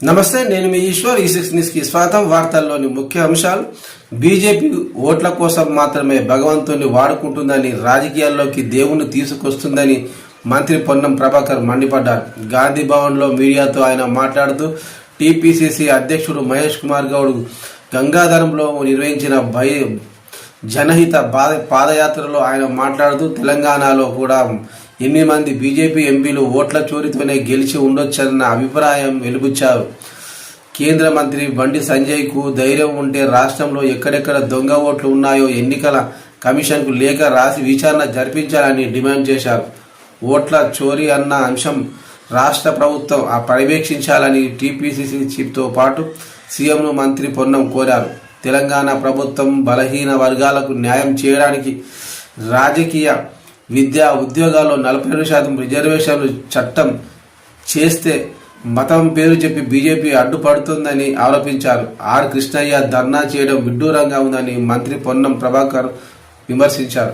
నమస్తే, నేను మీ ఈశ్వర్. ఈ6 న్యూస్ కి స్వాగతం. వార్తల్లోని ముఖ్య అంశాలు. బీజేపీ ఓట్ల కోసం మాత్రమే భగవంతుని వాడుకుంటుందని, రాజకీయాల్లోకి దేవుణ్ణి తీసుకొస్తుందని మంత్రి పొన్నం ప్రభాకర్ మండిపడ్డారు. గాంధీ భవన్ లో మీడియాతో ఆయన మాట్లాడుతూ టీపీసీసీ అధ్యక్షుడు మహేష్ కుమార్ గౌడ్ గంగాధరంలో నిర్వహించిన జనహిత పాదయాత్రలో ఆయన మాట్లాడుతూ తెలంగాణలో కూడా 8 మంది బీజేపీ ఎంపీలు ఓట్ల చోరీతోనే గెలిచి ఉండొచ్చన్న అభిప్రాయం వెలుబుచ్చారు. కేంద్ర మంత్రి బండి సంజయ్ కు ధైర్యం ఉంటే రాష్ట్రంలో ఎక్కడెక్కడ దొంగ ఓట్లు ఉన్నాయో ఎన్నికల కమిషన్కు లేఖ రాసి విచారణ జరిపించాలని డిమాండ్ చేశారు. ఓట్ల చోరీ అన్న అంశం రాష్ట్ర ప్రభుత్వం పర్యవేక్షించాలని టీపీసీసీ చీఫ్తో పాటు సీఎంను మంత్రి పొన్నం కోరారు. తెలంగాణ ప్రభుత్వం బలహీన వర్గాలకు న్యాయం చేయడానికి రాజకీయ, విద్యా, ఉద్యోగాల్లో 42% రిజర్వేషన్లు చట్టం చేస్తే మతం పేరు చెప్పి బీజేపీ అడ్డుపడుతుందని ఆరోపించారు. ఆర్ కృష్ణయ్య ధర్నా చేయడం విడ్డూరంగా ఉందని మంత్రి పొన్నం ప్రభాకర్ విమర్శించారు.